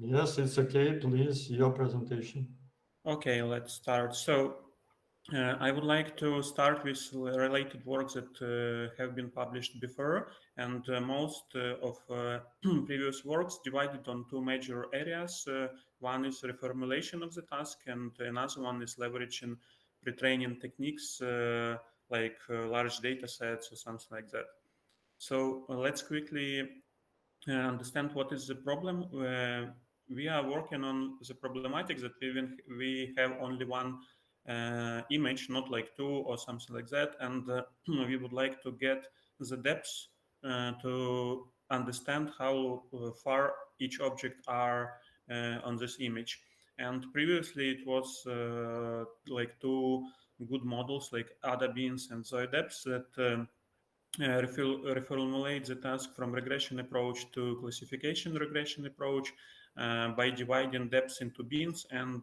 Yes, it's okay. Please, your presentation. Okay, let's start. I would like to start with related works that have been published before, and most of previous works divided on two major areas. One is reformulation of the task, and another one is leveraging pre-training techniques like large data sets or something like that. So let's quickly understand what is the problem. We are working on the problematic that we have only one image, not like two or something like that, and we would like to get the depths to understand how far each object are on this image. And previously it was like two good models like ADA beans and SPIdepth that reformulate the task from regression approach to classification regression approach by dividing depths into bins and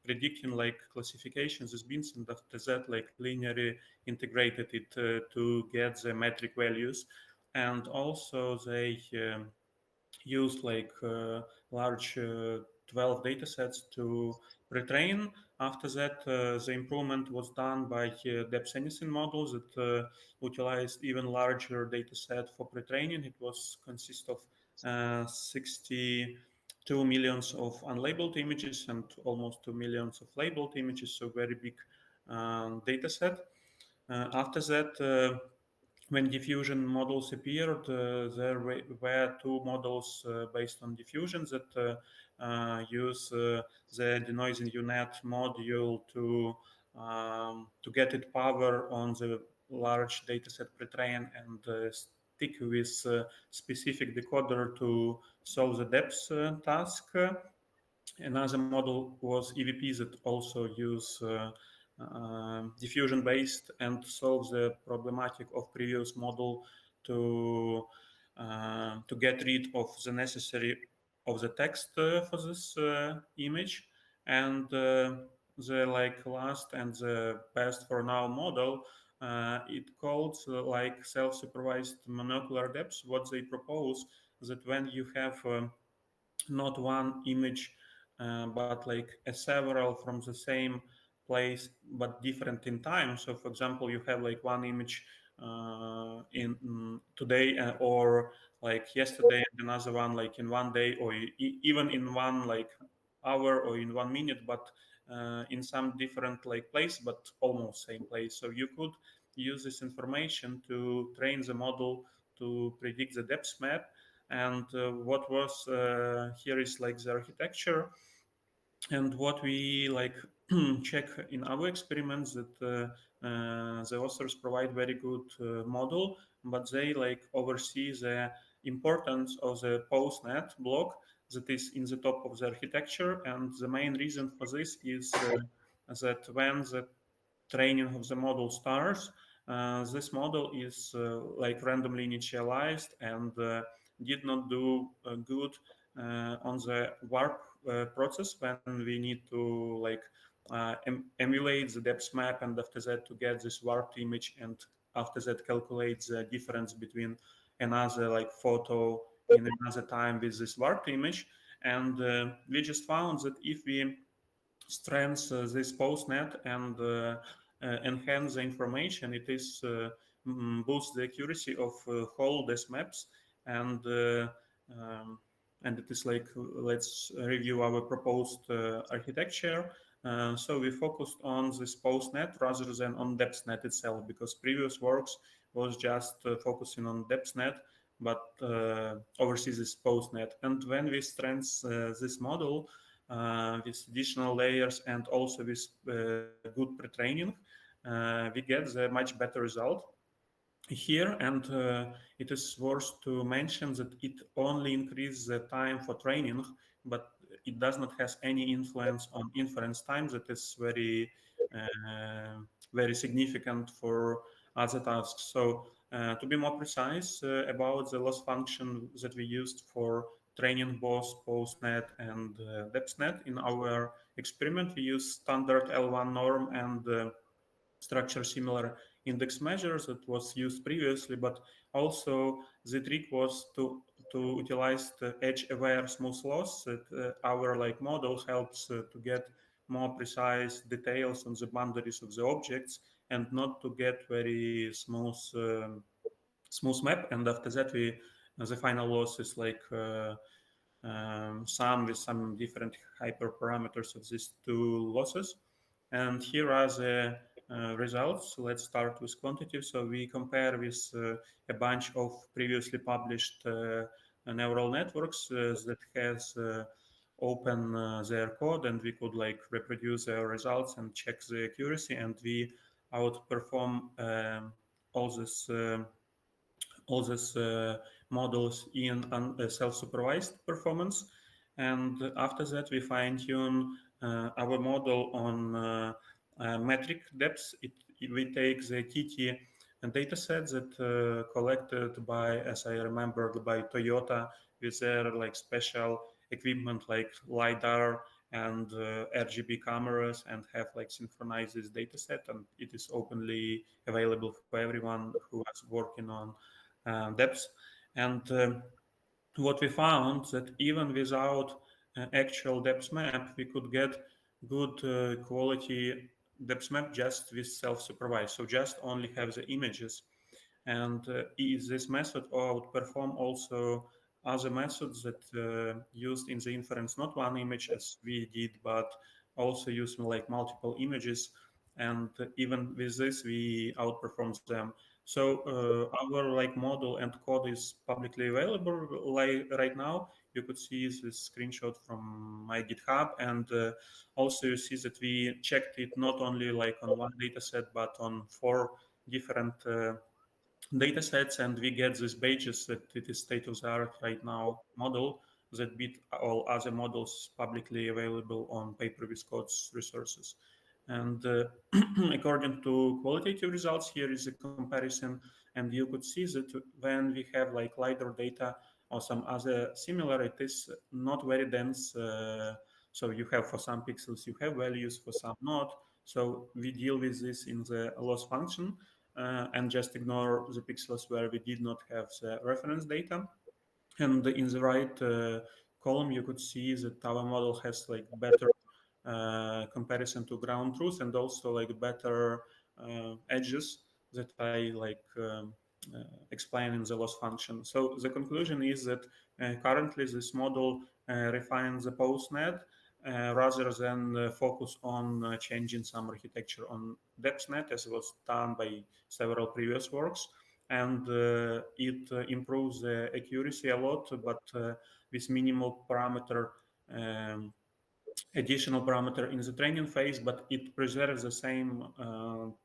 predicting like classifications as bins, and after that like linearly integrated it to get the metric values. And also they used like large 12 data sets to retrain. After that, the improvement was done by depth anything models that utilized even larger data set for pre-training. It was consist of 62 millions of unlabeled images and almost 2 millions of labeled images, so very big data set. After that, when diffusion models appeared, there were two models based on diffusion that use the denoising UNet module to get it power on the large dataset pre-train and stick with specific decoder to solve the depth task. Another model was EVP that also use diffusion based and solve the problematic of previous model to get rid of the necessary of the text for this image. And the like last and the best for now model, it called like self-supervised monocular depth. What they propose that when you have not one image but like a several from the same place but different in time. So for example, you have like one image in today or like yesterday, and another one like in one day, or even in one like hour or in 1 minute, but in some different like place but almost same place. So you could use this information to train the model to predict the depth map. And what was here is like the architecture, and what we like check in our experiments that the authors provide very good model, but they like oversee the importance of the postnet block that is in the top of the architecture. And the main reason for this is that when the training of the model starts, this model is like randomly initialized and did not do good on the warp process when we need to like emulate the depth map, and after that to get this warped image, and after that calculate the difference between another like photo in another time with this warped image. And we just found that if we strengthen this postnet and enhance the information, it is boosts the accuracy of whole des maps. And and it is like let's review our proposed architecture. So we focused on this postnet rather than on depthnet itself, because previous works was just focusing on depthnet but oversees this postnet. And when we strengthen this model with additional layers and also with good pre-training, we get the much better result here. And it is worth to mention that it only increases the time for training, but it does not have any influence on inference time. That is very significant for other tasks. So to be more precise about the loss function that we used for training both postnet and depthnet, in our experiment we use standard L1 norm and structure similar index measures that was used previously, but also the trick was to to utilize the edge-aware smooth loss, that our model helps to get more precise details on the boundaries of the objects and not to get very smooth map. And after that, the final loss is sum with some different hyperparameters of these two losses. And here are the results. Let's start with quantity. So we compare with a bunch of previously published neural networks that has open their code, and we could reproduce their results and check the accuracy, and we outperform all these models in self-supervised performance. And after that, we fine-tune our model on metric depths. We take the TT data set that collected by, as I remember, by Toyota with their special equipment like LiDAR and RGB cameras, and have synchronized this data set, and it is openly available for everyone who is working on depths. And what we found that even without actual depth map, we could get good quality depth map just with self-supervised. So just only have the images. And this method outperform also other methods that used in the inference, not one image as we did, but also using multiple images. And even with this, we outperform them. So our model and code is publicly available right now. You could see this screenshot from my GitHub, and also you see that we checked it not only on one data set, but on 4 different data sets, and we get these badges that it is state-of-the-art right now model that beat all other models publicly available on pay-per-use-codes resources. And according to qualitative results, here is a comparison, and you could see that when we have LiDAR data or some other similar, it is not very dense. So you have for some pixels, you have values, for some not. So we deal with this in the loss function and just ignore the pixels where we did not have the reference data. And in the right column, you could see that our model has better comparison to ground truth, and also better edges that I explain in the loss function. So the conclusion is that currently this model refines the postnet rather than focus on changing some architecture on DepthNet, as was done by several previous works. And it improves the accuracy a lot, but with minimal parameter additional parameter in the training phase, but it preserves the same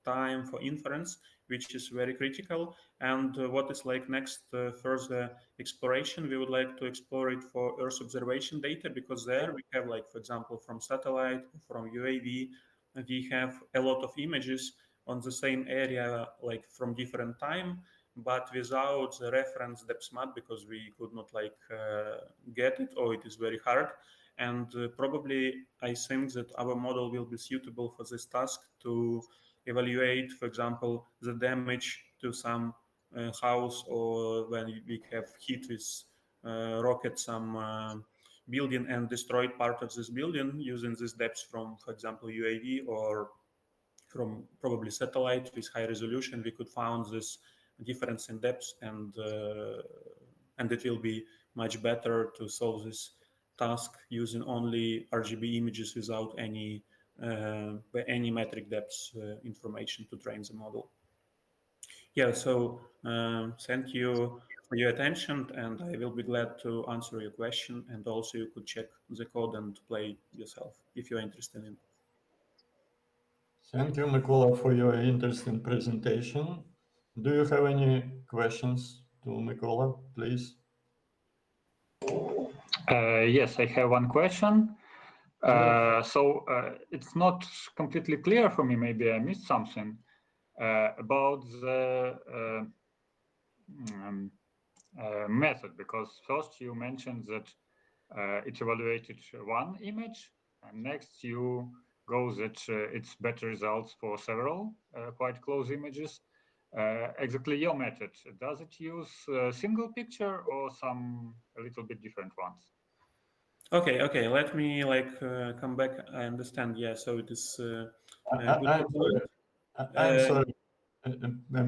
time for inference, which is very critical. And what is next further exploration, we would like to explore it for Earth observation data, because there we have for example, from satellite, from UAV, we have a lot of images on the same area, from different time, but without the reference depth map, because we could not get it, or it is very hard. And probably I think that our model will be suitable for this task to evaluate, for example, the damage to some house, or when we have hit with rocket some building and destroyed part of this building using this depth from, for example, UAV or from probably satellite with high resolution. We could find this difference in depth, and it will be much better to solve this task using only RGB images without any metric depth information to train the model. Yeah, so thank you for your attention, and I will be glad to answer your question. And also you could check the code and play yourself if you're interested in. Thank you, Mykola, for your interesting presentation. Do you have any questions to Mykola, please? Yes, I have one question. So it's not completely clear for me, maybe I missed something about the method, because first you mentioned that it evaluated one image, and next you go that it's better results for several quite close images. exactly your method, does it use a single picture or some a little bit different ones? Okay. Let me come back. I understand. Yeah. So it is. I'm sorry. I'm sorry.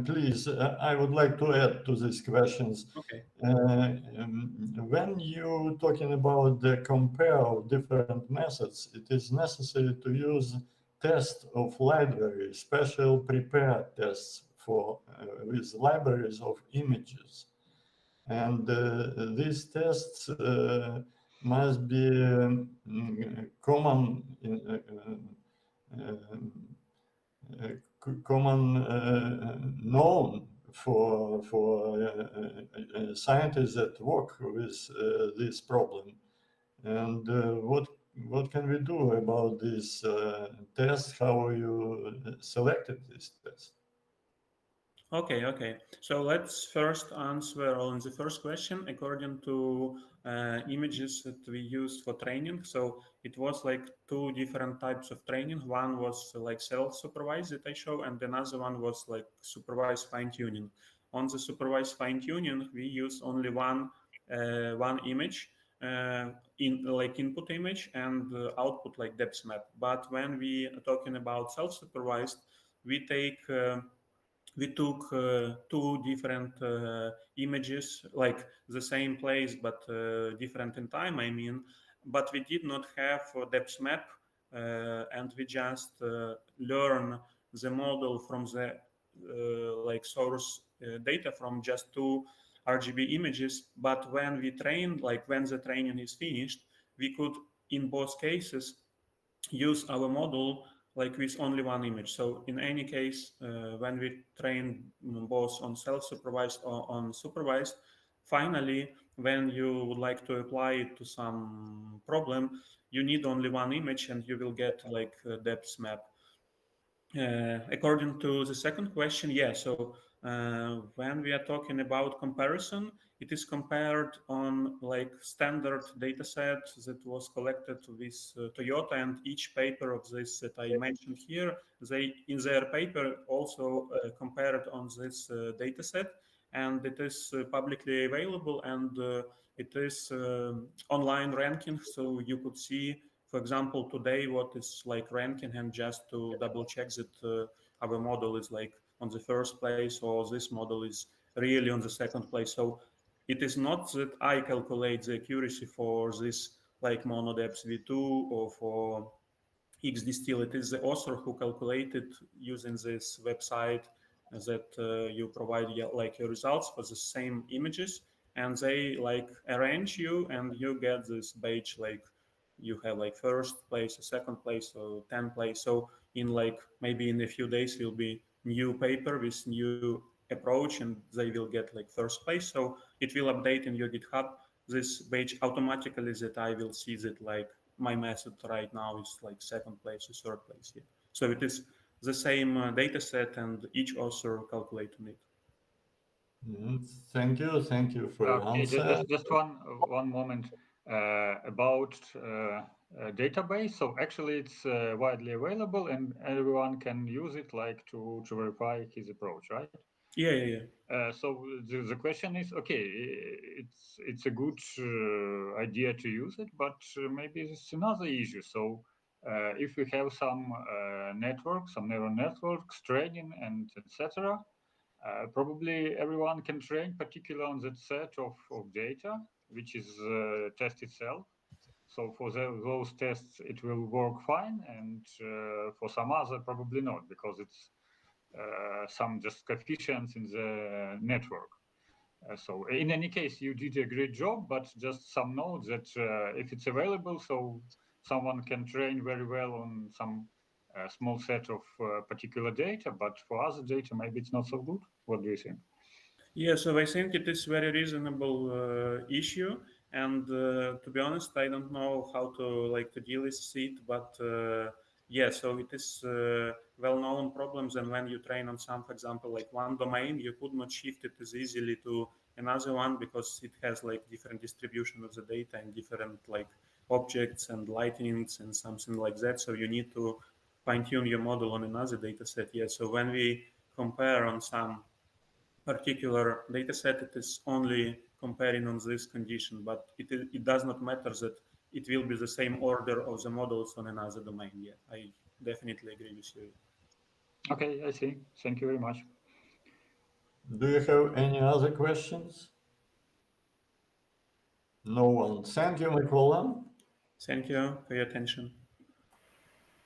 Please, I would like to add to these questions. Okay. When you talking about the compare of different methods, it is necessary to use test of library, special prepared tests for with libraries of images, and these tests must be common known for scientists that work with this problem. And what can we do about this test? How you selected this test? Okay. So let's first answer on the first question according to images that we used for training. So it was like two different types of training. One was like self-supervised that I show, and another one was like supervised fine-tuning. On the supervised fine-tuning, we use only one image in like input image and output like depth map. But when we are talking about self-supervised, we took two different images, like the same place but different in time. I mean, but we did not have a depth map, and we just learn the model from the like source data from just two RGB images. But when we trained, like when the training is finished, we could in both cases use our model like with only one image. So in any case, when we train both on self-supervised or on supervised, finally, when you would like to apply it to some problem, you need only one image and you will get like a depth map. According to the second question, yeah, so when we are talking about comparison, it is compared on like standard data set that was collected with Toyota, and each paper of this that I mentioned here, they in their paper also compared on this data set, and it is publicly available, and it is online ranking, so you could see, for example, today what is like ranking, and just to double check that our model is like on the first place or this model is really on the second place. So it is not that I calculate the accuracy for this like monodepth v2 or for XDistill. It is the author who calculated using this website that you provide like your results for the same images, and they like arrange you, and you get this badge like you have like first place, second place, or 10th place. So in like maybe in a few days will be new paper with new approach, and they will get like first place. So it will update in your GitHub this badge automatically, that I will see that like my method right now is like second place or third place here. So it is the same data set, and each author calculate on it. Thank you for your Okay, answer. just one moment about database. So actually, it's widely available, and everyone can use it, like to verify his approach, right? Yeah. So the question is, okay, it's a good idea to use it, but maybe it's another issue. So if we have some networks, some neural networks training and etc., probably everyone can train particularly on that set of data, which is test itself. So for those tests, it will work fine, and for some other, probably not, because it's some just coefficients in the network. So in any case, you did a great job, but just some note that if it's available, so someone can train very well on some small set of particular data, but for other data, maybe it's not so good. What do you think? Yeah, so I think it is very reasonable issue, and to be honest, I don't know how to like to deal with it, but yeah, so it is well-known problems, and when you train on some, for example, like one domain, you could not shift it as easily to another one because it has like different distribution of the data and different like objects and lightnings and something like that. So you need to fine-tune your model on another data set. Yeah, so when we compare on some particular data set, it is only comparing on this condition, but it does not matter that it will be the same order of the models on another domain. Yeah, I definitely agree with you. Okay, I see. Thank you very much. Do you have any other questions? No one. Thank you, Mykola. Thank you for your attention.